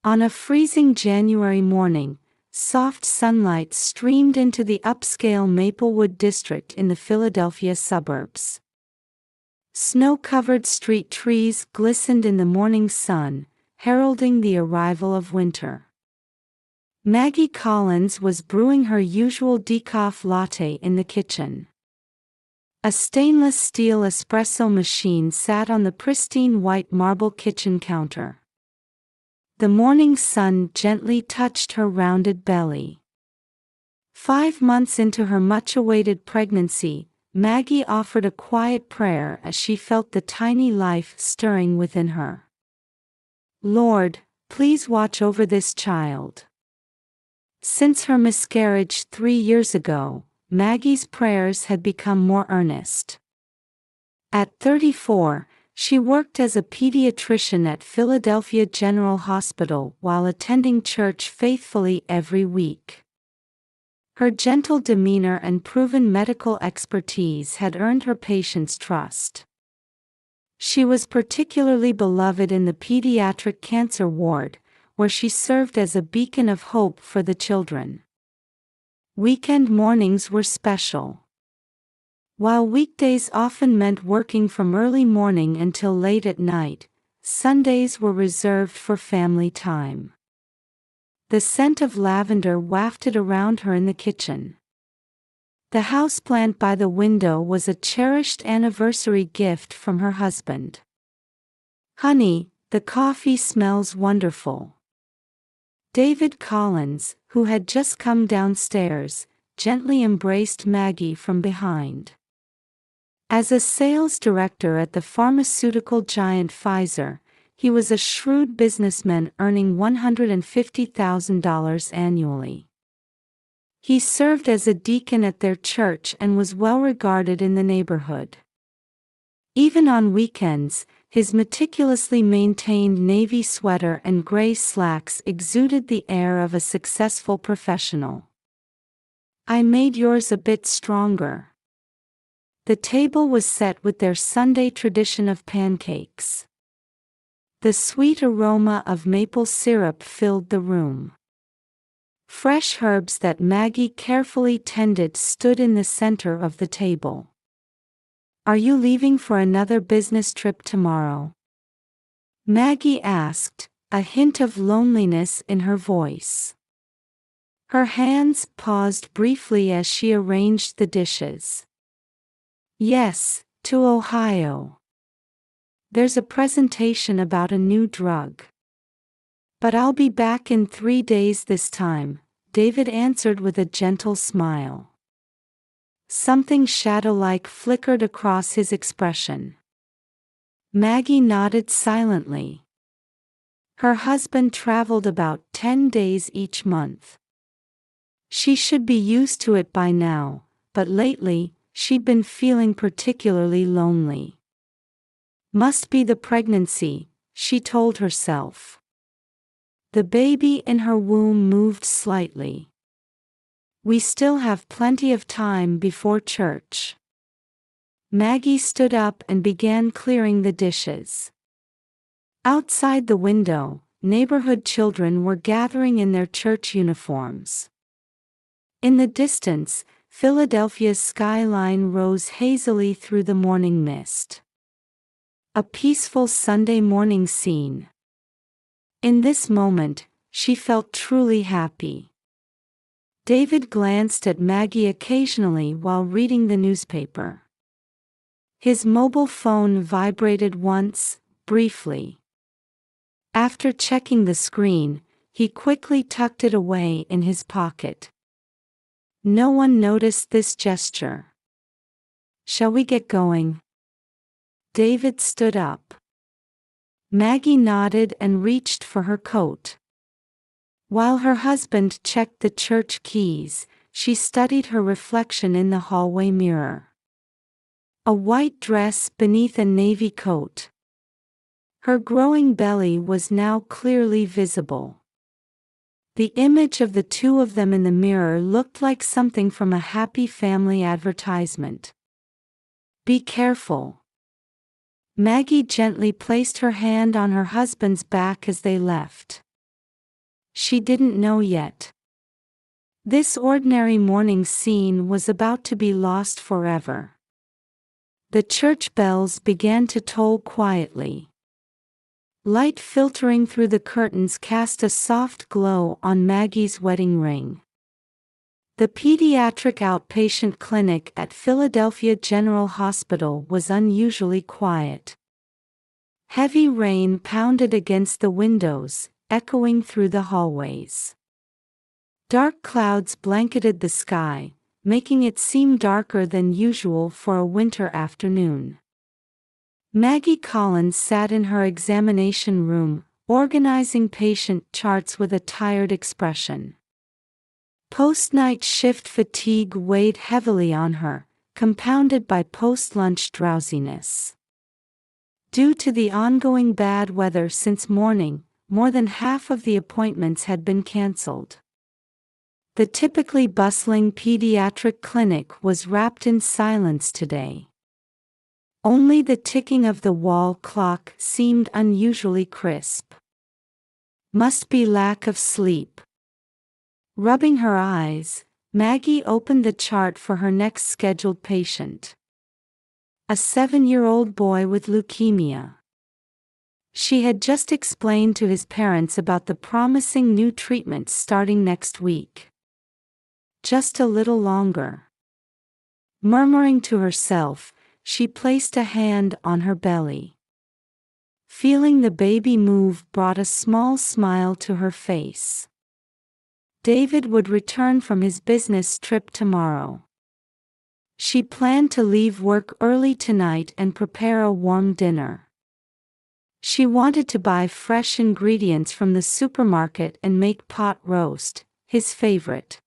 On a freezing January morning, soft sunlight streamed into the upscale Maplewood district in the Philadelphia suburbs. Snow-covered street trees glistened in the morning sun, heralding the arrival of winter. Maggie Collins was brewing her usual decaf latte in the kitchen. A stainless steel espresso machine sat on the pristine white marble kitchen counter. The morning sun gently touched her rounded belly. 5 months into her much-awaited pregnancy, Maggie offered a quiet prayer as she felt the tiny life stirring within her. Lord, please watch over this child. Since her miscarriage 3 years ago, Maggie's prayers had become more earnest. At 34, she worked as a pediatrician at Philadelphia General Hospital while attending church faithfully every week. Her gentle demeanor and proven medical expertise had earned her patients' trust. She was particularly beloved in the pediatric cancer ward, where she served as a beacon of hope for the children. Weekend mornings were special. While weekdays often meant working from early morning until late at night, Sundays were reserved for family time. The scent of lavender wafted around her in the kitchen. The houseplant by the window was a cherished anniversary gift from her husband. "Honey, the coffee smells wonderful." David Collins, who had just come downstairs, gently embraced Maggie from behind. As a sales director at the pharmaceutical giant Pfizer, he was a shrewd businessman earning $150,000 annually. He served as a deacon at their church and was well regarded in the neighborhood. Even on weekends, his meticulously maintained navy sweater and gray slacks exuded the air of a successful professional. "I made yours a bit stronger." The table was set with their Sunday tradition of pancakes. The sweet aroma of maple syrup filled the room. Fresh herbs that Maggie carefully tended stood in the center of the table. "Are you leaving for another business trip tomorrow?" Maggie asked, a hint of loneliness in her voice. Her hands paused briefly as she arranged the dishes. "Yes, to Ohio. There's a presentation about a new drug. But I'll be back in 3 days this time," David answered with a gentle smile. Something shadow-like flickered across his expression. Maggie nodded silently. Her husband traveled about 10 days each month. She should be used to it by now, but lately, she'd been feeling particularly lonely. "Must be the pregnancy," she told herself. The baby in her womb moved slightly. "We still have plenty of time before church." Maggie stood up and began clearing the dishes. Outside the window, neighborhood children were gathering in their church uniforms. In the distance, Philadelphia's skyline rose hazily through the morning mist. A peaceful Sunday morning scene. In this moment, she felt truly happy. David glanced at Maggie occasionally while reading the newspaper. His mobile phone vibrated once, briefly. After checking the screen, he quickly tucked it away in his pocket. No one noticed this gesture. "Shall we get going?" David stood up. Maggie nodded and reached for her coat. While her husband checked the church keys, she studied her reflection in the hallway mirror. A white dress beneath a navy coat. Her growing belly was now clearly visible. The image of the two of them in the mirror looked like something from a happy family advertisement. "Be careful." Maggie gently placed her hand on her husband's back as they left. She didn't know yet. This ordinary morning scene was about to be lost forever. The church bells began to toll quietly. Light filtering through the curtains cast a soft glow on Maggie's wedding ring. The pediatric outpatient clinic at Philadelphia General Hospital was unusually quiet. Heavy rain pounded against the windows, echoing through the hallways. Dark clouds blanketed the sky, making it seem darker than usual for a winter afternoon. Maggie Collins sat in her examination room, organizing patient charts with a tired expression. Post-night shift fatigue weighed heavily on her, compounded by post-lunch drowsiness. Due to the ongoing bad weather since morning, more than half of the appointments had been cancelled. The typically bustling pediatric clinic was wrapped in silence today. Only the ticking of the wall clock seemed unusually crisp. Must be lack of sleep. Rubbing her eyes, Maggie opened the chart for her next scheduled patient. A 7-year-old boy with leukemia. She had just explained to his parents about the promising new treatment starting next week. Just a little longer. Murmuring to herself, she placed a hand on her belly. Feeling the baby move brought a small smile to her face. David would return from his business trip tomorrow. She planned to leave work early tonight and prepare a warm dinner. She wanted to buy fresh ingredients from the supermarket and make pot roast, his favorite.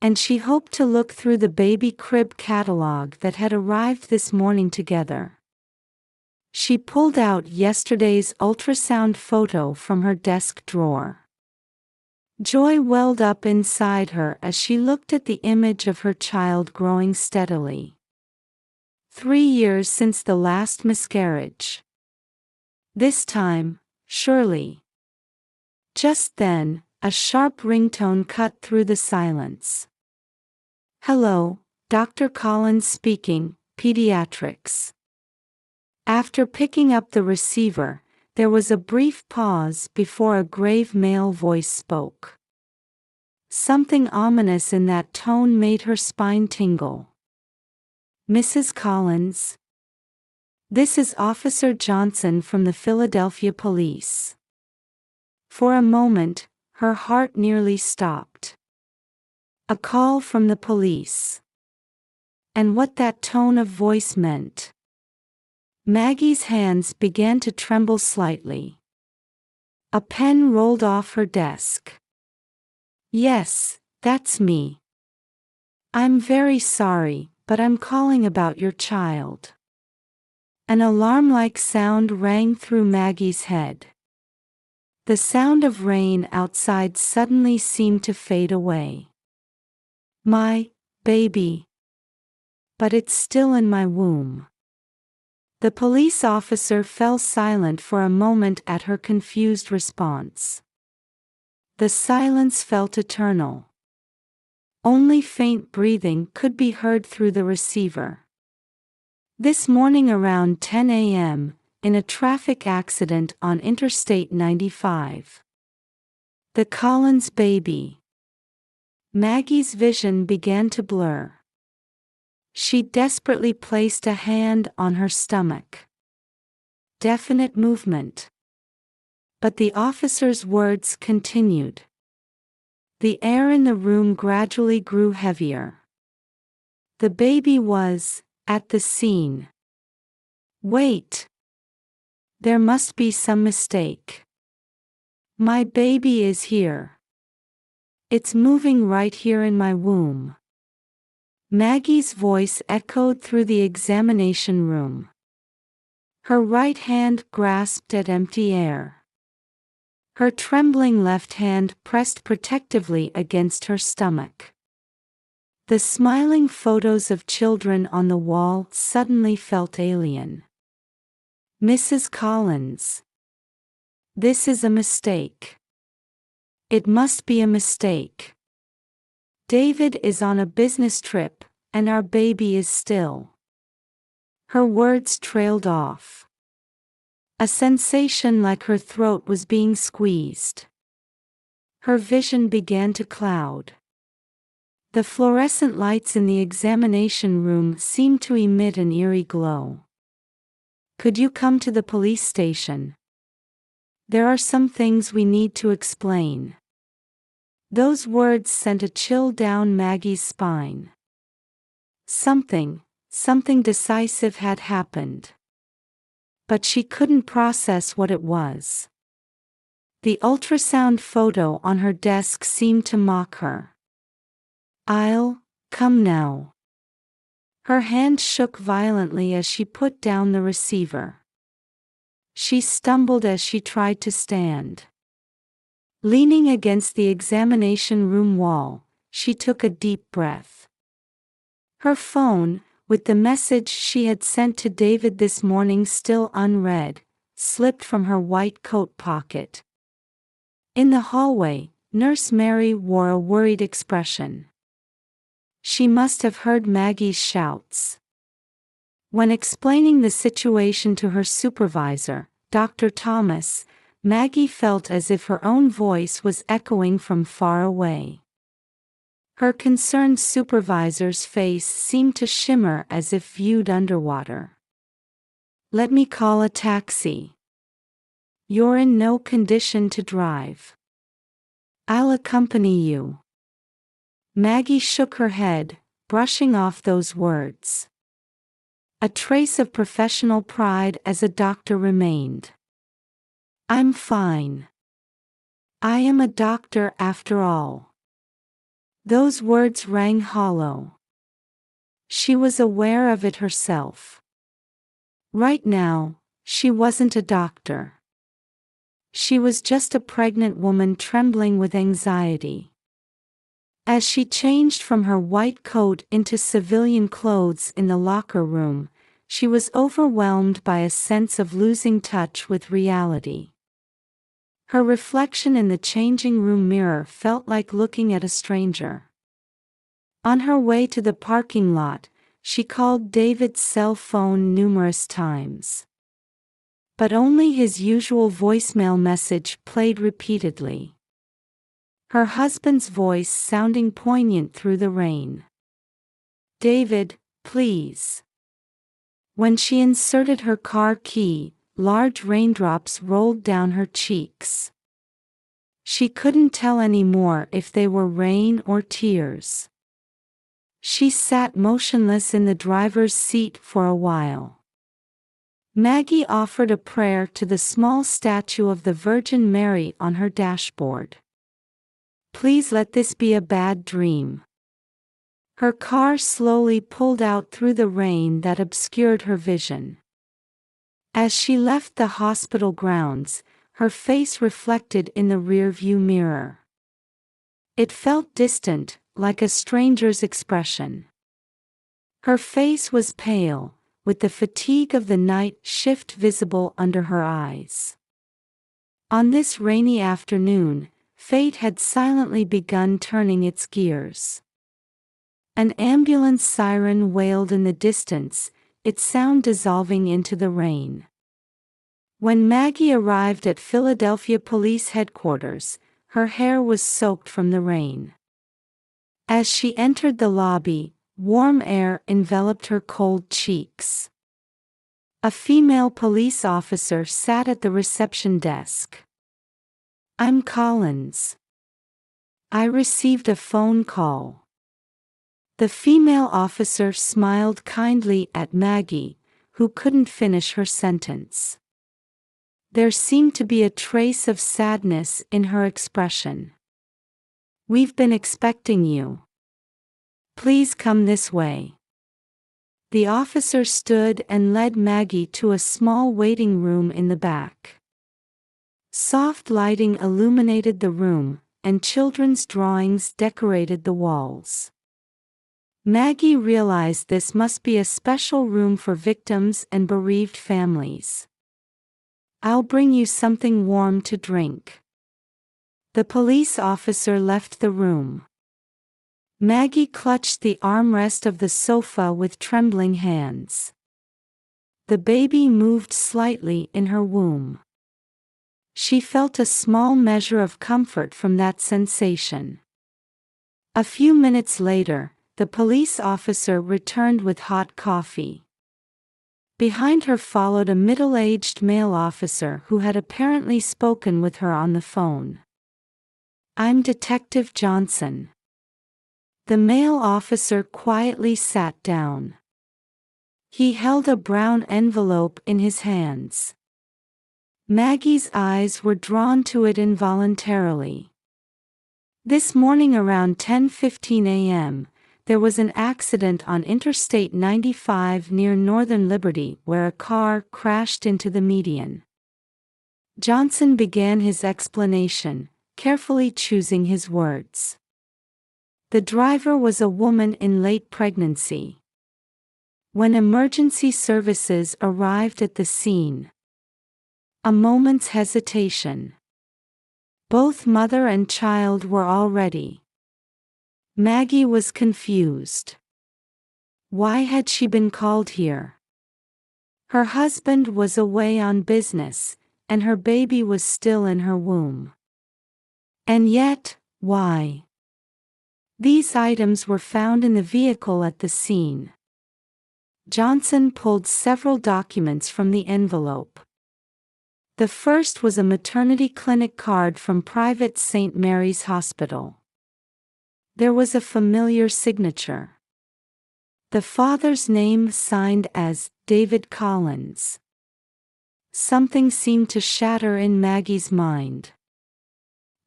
And she hoped to look through the baby crib catalog that had arrived this morning together. She pulled out yesterday's ultrasound photo from her desk drawer. Joy welled up inside her as she looked at the image of her child growing steadily. 3 years since the last miscarriage. This time, surely. Just then, a sharp ringtone cut through the silence. "Hello, Dr. Collins speaking, pediatrics." After picking up the receiver, there was a brief pause before a grave male voice spoke. Something ominous in that tone made her spine tingle. "Mrs. Collins? This is Officer Johnson from the Philadelphia Police." For a moment, her heart nearly stopped. A call from the police. And what that tone of voice meant. Maggie's hands began to tremble slightly. A pen rolled off her desk. "Yes, that's me. I'm very sorry, but I'm calling about your child." An alarm-like sound rang through Maggie's head. The sound of rain outside suddenly seemed to fade away. "My baby. But it's still in my womb." The police officer fell silent for a moment at her confused response. The silence felt eternal. Only faint breathing could be heard through the receiver. "This morning around 10 a.m., in a traffic accident on Interstate 95. The Collins baby." Maggie's vision began to blur. She desperately placed a hand on her stomach. Definite movement. But the officer's words continued. The air in the room gradually grew heavier. The baby was at the scene. "Wait. There must be some mistake. My baby is here. It's moving right here in my womb." Maggie's voice echoed through the examination room. Her right hand grasped at empty air. Her trembling left hand pressed protectively against her stomach. The smiling photos of children on the wall suddenly felt alien. "Mrs. Collins. This is a mistake. It must be a mistake. David is on a business trip, and our baby is still. Her words trailed off. A sensation like her throat was being squeezed. Her vision began to cloud. The fluorescent lights in the examination room seemed to emit an eerie glow. Could you come to the police station? There are some things we need to explain. Those words sent a chill down Maggie's spine. Something decisive had happened. But she couldn't process what it was. The ultrasound photo on her desk seemed to mock her. I'll come now. Her hand shook violently as she put down the receiver. She stumbled as she tried to stand. Leaning against the examination room wall, she took a deep breath. Her phone, with the message she had sent to David this morning still unread, slipped from her white coat pocket. In the hallway, Nurse Mary wore a worried expression. She must have heard Maggie's shouts. When explaining the situation to her supervisor, Dr. Thomas, Maggie felt as if her own voice was echoing from far away. Her concerned supervisor's face seemed to shimmer as if viewed underwater. Let me call a taxi. You're in no condition to drive. I'll accompany you. Maggie shook her head, brushing off those words. A trace of professional pride as a doctor remained. I'm fine. I am a doctor after all. Those words rang hollow. She was aware of it herself. Right now, she wasn't a doctor. She was just a pregnant woman trembling with anxiety. As she changed from her white coat into civilian clothes in the locker room, she was overwhelmed by a sense of losing touch with reality. Her reflection in the changing room mirror felt like looking at a stranger. On her way to the parking lot, she called David's cell phone numerous times. But only his usual voicemail message played repeatedly. Her husband's voice sounding poignant through the rain. David, please. When she inserted her car key, large raindrops rolled down her cheeks. She couldn't tell anymore if they were rain or tears. She sat motionless in the driver's seat for a while. Maggie offered a prayer to the small statue of the Virgin Mary on her dashboard. Please let this be a bad dream. Her car slowly pulled out through the rain that obscured her vision. As she left the hospital grounds, her face reflected in the rearview mirror. It felt distant, like a stranger's expression. Her face was pale, with the fatigue of the night shift visible under her eyes. On this rainy afternoon, fate had silently begun turning its gears. An ambulance siren wailed in the distance, its sound dissolving into the rain. When Maggie arrived at Philadelphia Police Headquarters, her hair was soaked from the rain. As she entered the lobby, warm air enveloped her cold cheeks. A female police officer sat at the reception desk. I'm Collins. I received a phone call. The female officer smiled kindly at Maggie, who couldn't finish her sentence. There seemed to be a trace of sadness in her expression. We've been expecting you. Please come this way. The officer stood and led Maggie to a small waiting room in the back. Soft lighting illuminated the room, and children's drawings decorated the walls. Maggie realized this must be a special room for victims and bereaved families. I'll bring you something warm to drink. The police officer left the room. Maggie clutched the armrest of the sofa with trembling hands. The baby moved slightly in her womb. She felt a small measure of comfort from that sensation. A few minutes later, the police officer returned with hot coffee. Behind her followed a middle-aged male officer who had apparently spoken with her on the phone. "I'm Detective Johnson." The male officer quietly sat down. He held a brown envelope in his hands. Maggie's eyes were drawn to it involuntarily. This morning around 10:15 a.m., there was an accident on Interstate 95 near Northern Liberty where a car crashed into the median. Johnson began his explanation, carefully choosing his words. The driver was a woman in late pregnancy. When emergency services arrived at the scene, a moment's hesitation. Both mother and child were already. Maggie was confused. Why had she been called here? Her husband was away on business, and her baby was still in her womb. And yet, why? These items were found in the vehicle at the scene. Johnson pulled several documents from the envelope. The first was a maternity clinic card from private St. Mary's Hospital. There was a familiar signature. The father's name signed as David Collins. Something seemed to shatter in Maggie's mind.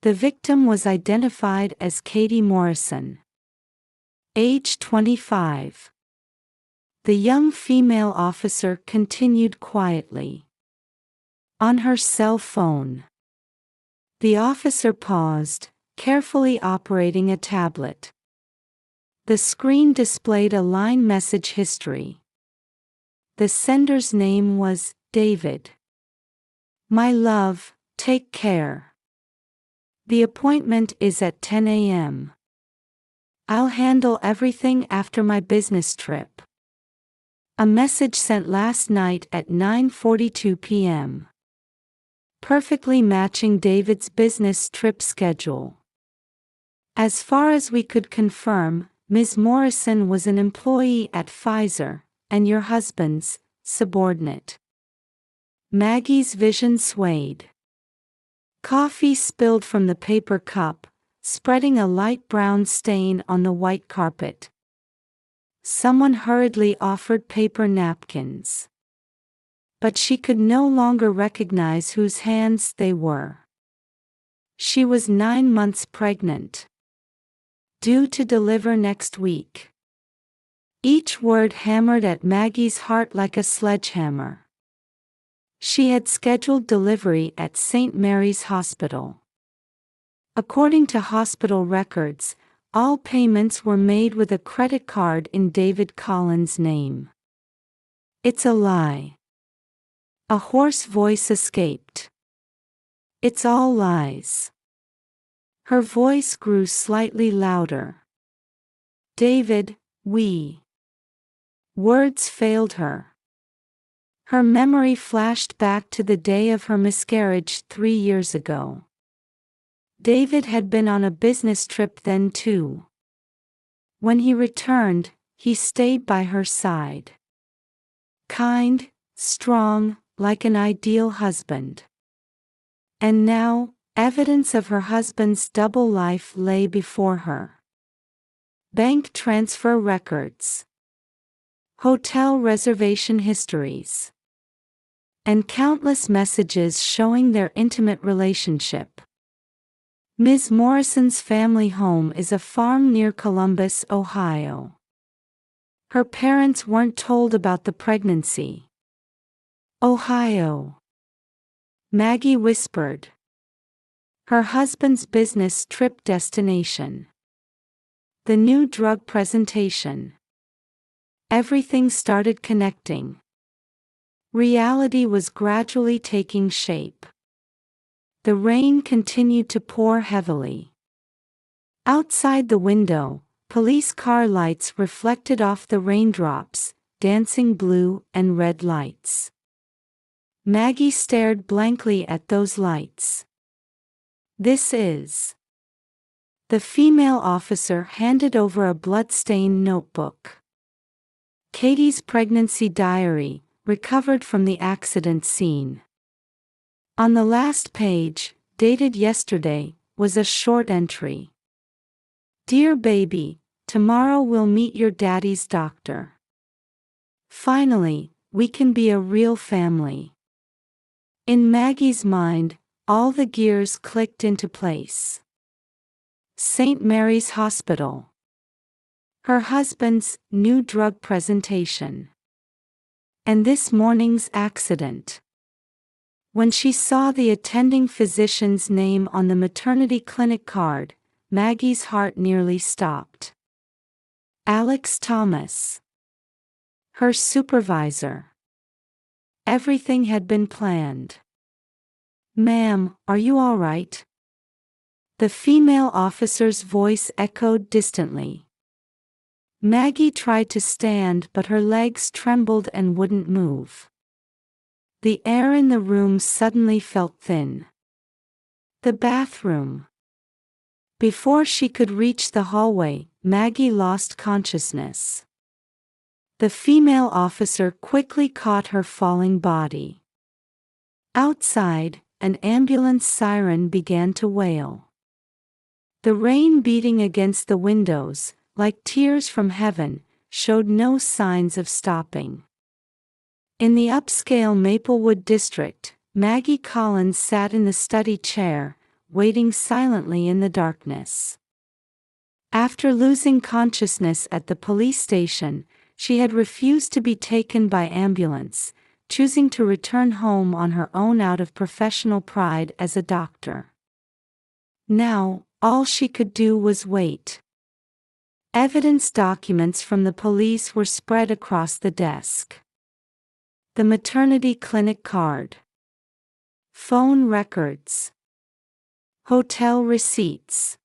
The victim was identified as Katie Morrison, age 25. The young female officer continued quietly. On her cell phone. The officer paused, carefully operating a tablet. The screen displayed a line message history. The sender's name was David. "My love, take care. The appointment is at 10 a.m. I'll handle everything after my business trip." A message sent last night at 9:42 p.m. Perfectly matching David's business trip schedule. As far as we could confirm, Ms. Morrison was an employee at Pfizer, and your husband's subordinate. Maggie's vision swayed. Coffee spilled from the paper cup, spreading a light brown stain on the white carpet. Someone hurriedly offered paper napkins. But she could no longer recognize whose hands they were. She was 9 months pregnant. Due to deliver next week. Each word hammered at Maggie's heart like a sledgehammer. She had scheduled delivery at St. Mary's Hospital. According to hospital records, all payments were made with a credit card in David Collins' name. "It's a lie." A hoarse voice escaped. "It's all lies." Her voice grew slightly louder. "David, we..." Words failed her. Her memory flashed back to the day of her miscarriage 3 years ago. David had been on a business trip then too. When he returned, he stayed by her side. Kind, strong, like an ideal husband. And now, evidence of her husband's double life lay before her. Bank transfer records. Hotel reservation histories. And countless messages showing their intimate relationship. Ms. Morrison's family home is a farm near Columbus, Ohio. Her parents weren't told about the pregnancy. Ohio. Maggie whispered. Her husband's business trip destination. The new drug presentation. Everything started connecting. Reality was gradually taking shape. The rain continued to pour heavily. Outside the window, police car lights reflected off the raindrops, dancing blue and red lights. Maggie stared blankly at those lights. "This is..." The female officer handed over a blood-stained notebook. "Katie's pregnancy diary, recovered from the accident scene." On the last page, dated yesterday, was a short entry. "Dear baby, tomorrow we'll meet your daddy's doctor. Finally, we can be a real family." In Maggie's mind, all the gears clicked into place. St. Mary's Hospital. Her husband's new drug presentation. And this morning's accident. When she saw the attending physician's name on the maternity clinic card, Maggie's heart nearly stopped. Alex Thomas. Her supervisor. Everything had been planned. "Ma'am, are you all right?" The female officer's voice echoed distantly. Maggie tried to stand, but her legs trembled and wouldn't move. The air in the room suddenly felt thin. The bathroom. Before she could reach the hallway, Maggie lost consciousness. The female officer quickly caught her falling body. Outside, an ambulance siren began to wail. The rain beating against the windows, like tears from heaven, showed no signs of stopping. In the upscale Maplewood district, Maggie Collins sat in the study chair, waiting silently in the darkness. After losing consciousness at the police station, she had refused to be taken by ambulance, choosing to return home on her own out of professional pride as a doctor. Now, all she could do was wait. Evidence documents from the police were spread across the desk. The maternity clinic card. Phone records. Hotel receipts.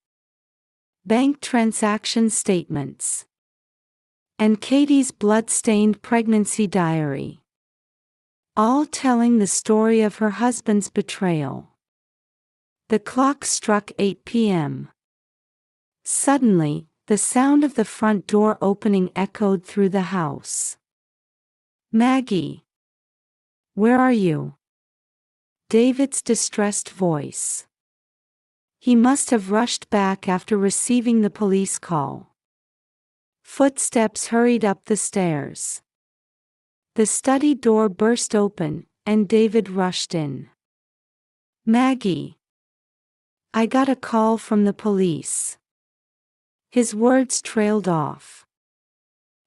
Bank transaction statements. And Katie's blood-stained pregnancy diary. All telling the story of her husband's betrayal. The clock struck 8 p.m. Suddenly, the sound of the front door opening echoed through the house. "Maggie! Where are you?" David's distressed voice. He must have rushed back after receiving the police call. Footsteps hurried up the stairs. The study door burst open, and David rushed in. "Maggie! I got a call from the police." His words trailed off.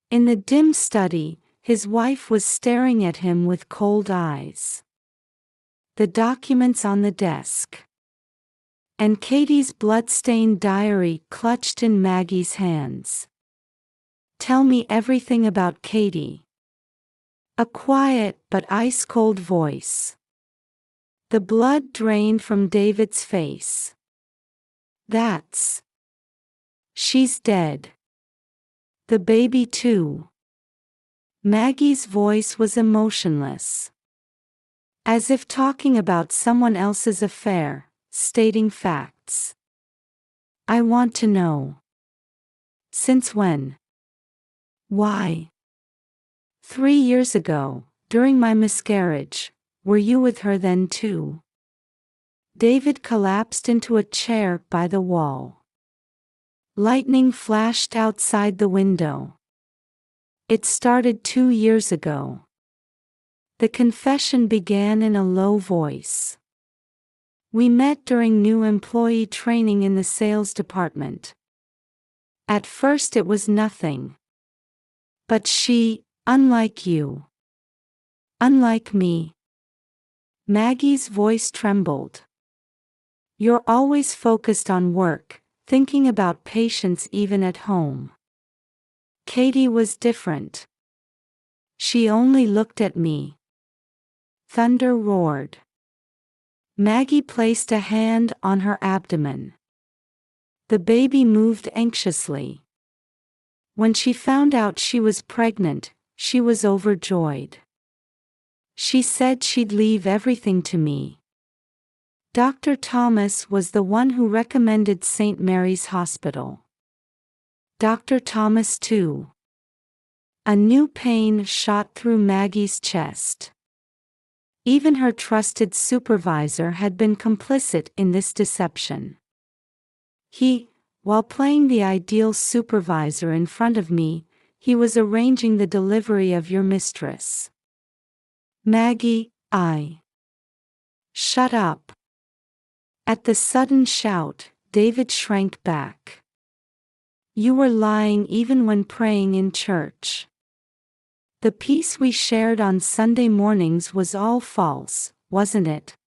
In the dim study, his wife was staring at him with cold eyes. The documents on the desk. And Katie's blood-stained diary clutched in Maggie's hands. "Tell me everything about Katie." A quiet but ice-cold voice. The blood drained from David's face. She's dead. The baby too." Maggie's voice was emotionless. As if talking about someone else's affair, stating facts. "I want to know. Since when? Why? 3 years ago, during my miscarriage, were you with her then too?" David collapsed into a chair by the wall. Lightning flashed outside the window. "It started 2 years ago." The confession began in a low voice. "We met during new employee training in the sales department. At first it was nothing. But she, unlike you. Unlike me." Maggie's voice trembled. "You're always focused on work, thinking about patients even at home. Katie was different. She only looked at me." Thunder roared. Maggie placed a hand on her abdomen. The baby moved anxiously. When she found out she was pregnant, she was overjoyed. She said she'd leave everything to me. Dr. Thomas was the one who recommended St. Mary's Hospital. Dr. Thomas too. A new pain shot through Maggie's chest. Even her trusted supervisor had been complicit in this deception. While playing the ideal supervisor in front of me, he was arranging the delivery of your mistress. Maggie, Shut up. At the sudden shout, David shrank back. You were lying even when praying in church. The peace we shared on Sunday mornings was all false, wasn't it?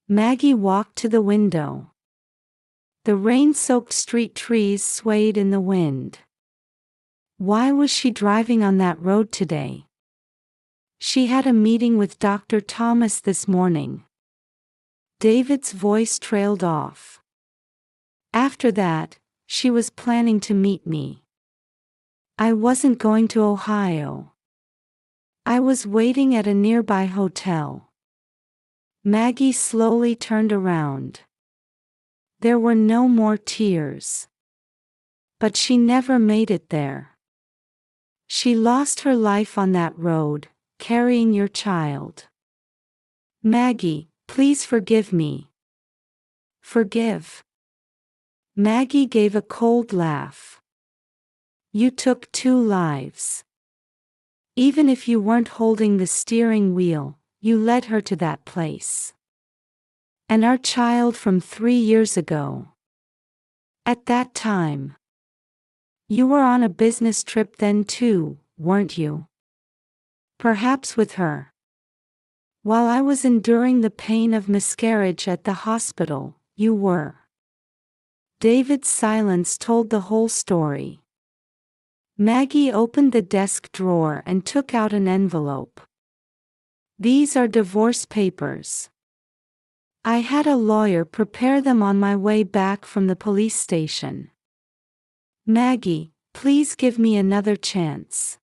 Maggie walked to the window. The rain-soaked street trees swayed in the wind. Why was she driving on that road today? She had a meeting with Dr. Thomas this morning. David's voice trailed off. After that, she was planning to meet me. I wasn't going to Ohio. I was waiting at a nearby hotel. Maggie slowly turned around. There were no more tears. But she never made it there. She lost her life on that road, carrying your child. Maggie, please forgive me. Forgive. Maggie gave a cold laugh. You took 2 lives. Even if you weren't holding the steering wheel, you led her to that place. And our child from 3 years ago. At that time. You were on a business trip then too, weren't you? Perhaps with her. While I was enduring the pain of miscarriage at the hospital, you were. David's silence told the whole story. Maggie opened the desk drawer and took out an envelope. These are divorce papers. I had a lawyer prepare them on my way back from the police station. Maggie, please give me another chance.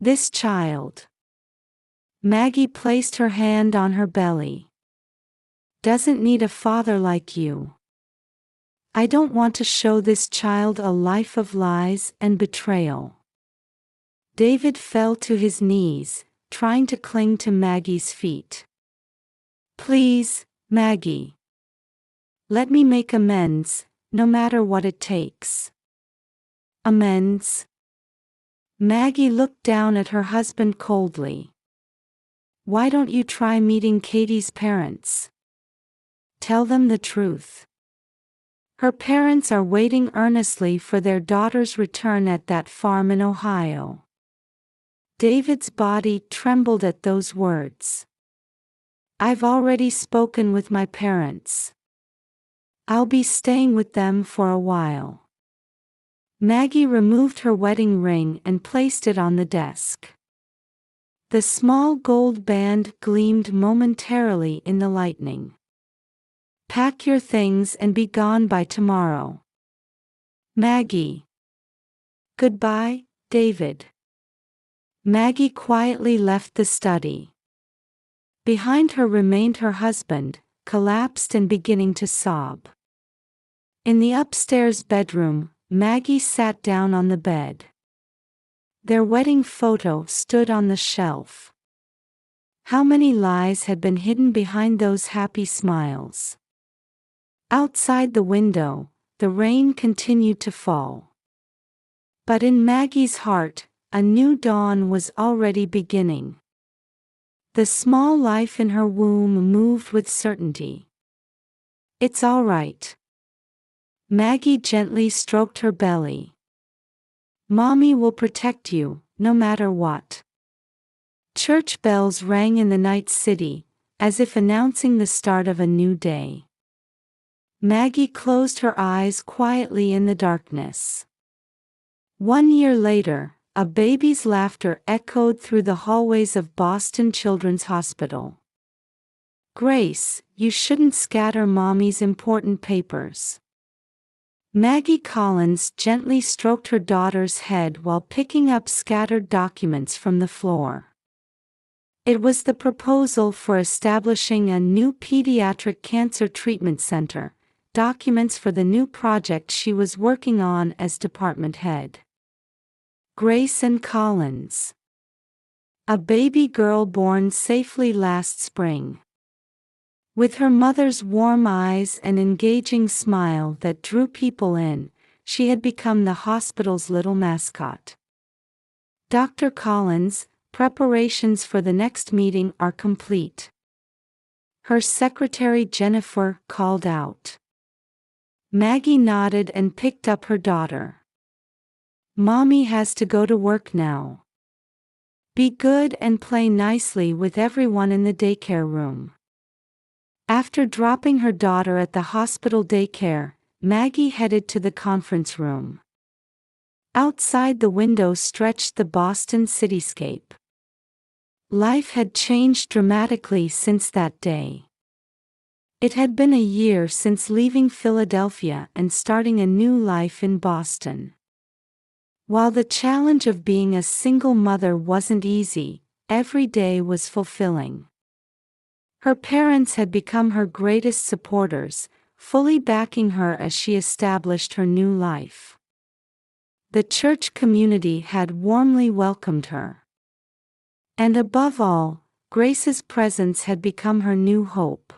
This child. Maggie placed her hand on her belly. Doesn't need a father like you. I don't want to show this child a life of lies and betrayal. David fell to his knees, trying to cling to Maggie's feet. Please, Maggie. Let me make amends, no matter what it takes. Amends? Maggie looked down at her husband coldly. Why don't you try meeting Katie's parents? Tell them the truth. Her parents are waiting earnestly for their daughter's return at that farm in Ohio. David's body trembled at those words. I've already spoken with my parents. I'll be staying with them for a while. Maggie removed her wedding ring and placed it on the desk. The small gold band gleamed momentarily in the lightning. Pack your things and be gone by tomorrow. Maggie. Goodbye, David. Maggie quietly left the study. Behind her remained her husband, collapsed and beginning to sob. In the upstairs bedroom, Maggie sat down on the bed. Their wedding photo stood on the shelf. How many lies had been hidden behind those happy smiles? Outside the window, the rain continued to fall. But in Maggie's heart, a new dawn was already beginning. The small life in her womb moved with certainty. It's all right. Maggie gently stroked her belly. Mommy will protect you, no matter what. Church bells rang in the night city, as if announcing the start of a new day. Maggie closed her eyes quietly in the darkness. 1 year later, a baby's laughter echoed through the hallways of Boston Children's Hospital. "Grace, you shouldn't scatter Mommy's important papers." Maggie Collins gently stroked her daughter's head while picking up scattered documents from the floor. It was the proposal for establishing a new pediatric cancer treatment center, documents for the new project she was working on as department head. Grace and Collins. A baby girl born safely last spring. With her mother's warm eyes and engaging smile that drew people in, she had become the hospital's little mascot. "Dr. Collins, preparations for the next meeting are complete," her secretary Jennifer called out. Maggie nodded and picked up her daughter. "Mommy has to go to work now. Be good and play nicely with everyone in the daycare room." After dropping her daughter at the hospital daycare, Maggie headed to the conference room. Outside the window stretched the Boston cityscape. Life had changed dramatically since that day. It had been a year since leaving Philadelphia and starting a new life in Boston. While the challenge of being a single mother wasn't easy, every day was fulfilling. Her parents had become her greatest supporters, fully backing her as she established her new life. The church community had warmly welcomed her. And above all, Grace's presence had become her new hope.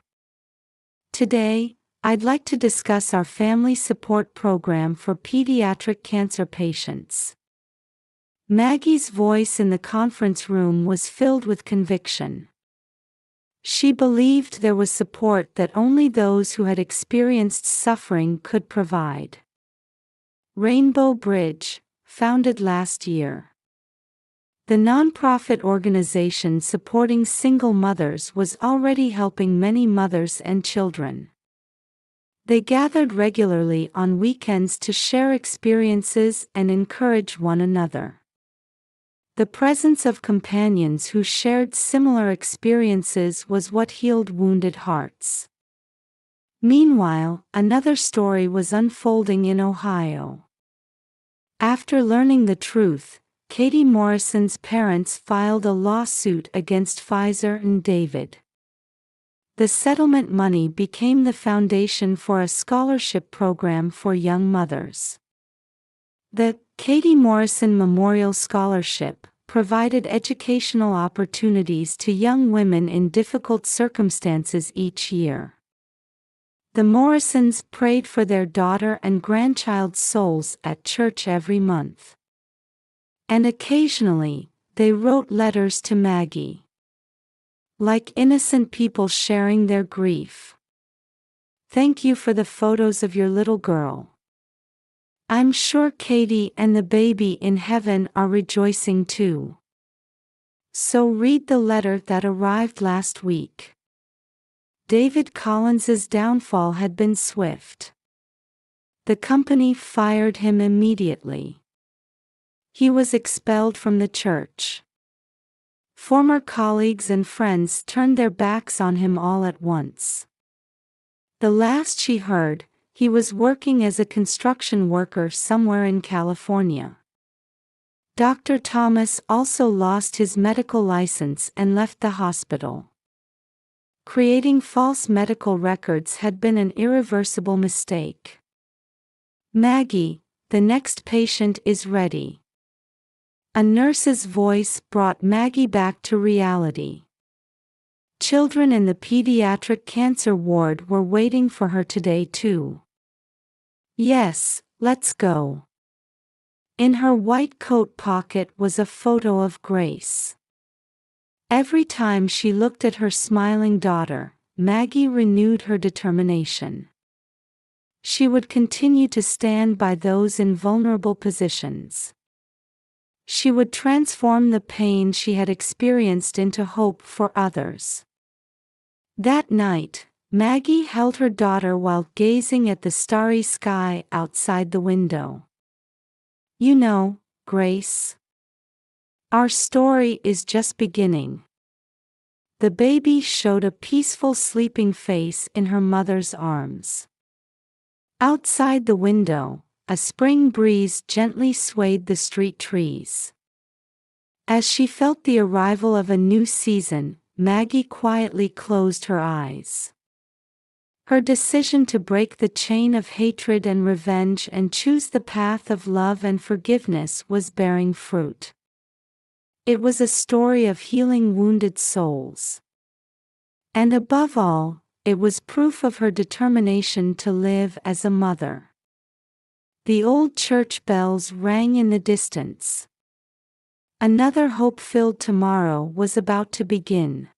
Today, I'd like to discuss our family support program for pediatric cancer patients. Maggie's voice in the conference room was filled with conviction. She believed there was support that only those who had experienced suffering could provide. Rainbow Bridge, founded last year. The nonprofit organization supporting single mothers was already helping many mothers and children. They gathered regularly on weekends to share experiences and encourage one another. The presence of companions who shared similar experiences was what healed wounded hearts. Meanwhile, another story was unfolding in Ohio. After learning the truth, Katie Morrison's parents filed a lawsuit against Pfizer and David. The settlement money became the foundation for a scholarship program for young mothers. The Katie Morrison Memorial Scholarship provided educational opportunities to young women in difficult circumstances each year. The Morrisons prayed for their daughter and grandchild's souls at church every month. And occasionally, they wrote letters to Maggie. Like innocent people sharing their grief. "Thank you for the photos of your little girl. I'm sure Katie and the baby in heaven are rejoicing too." So read the letter that arrived last week. David Collins's downfall had been swift. The company fired him immediately. He was expelled from the church. Former colleagues and friends turned their backs on him all at once. The last she heard, he was working as a construction worker somewhere in California. Dr. Thomas also lost his medical license and left the hospital. Creating false medical records had been an irreversible mistake. "Maggie, the next patient is ready." A nurse's voice brought Maggie back to reality. Children in the pediatric cancer ward were waiting for her today too. "Yes, let's go." In her white coat pocket was a photo of Grace. Every time she looked at her smiling daughter, Maggie renewed her determination. She would continue to stand by those in vulnerable positions. She would transform the pain she had experienced into hope for others. That night, Maggie held her daughter while gazing at the starry sky outside the window. "You know, Grace, our story is just beginning. The baby showed a peaceful sleeping face in her mother's arms. Outside the window, a spring breeze gently swayed the street trees. As she felt the arrival of a new season, Maggie quietly closed her eyes. Her decision to break the chain of hatred and revenge and choose the path of love and forgiveness was bearing fruit. It was a story of healing wounded souls. And above all, it was proof of her determination to live as a mother. The old church bells rang in the distance. Another hope-filled tomorrow was about to begin.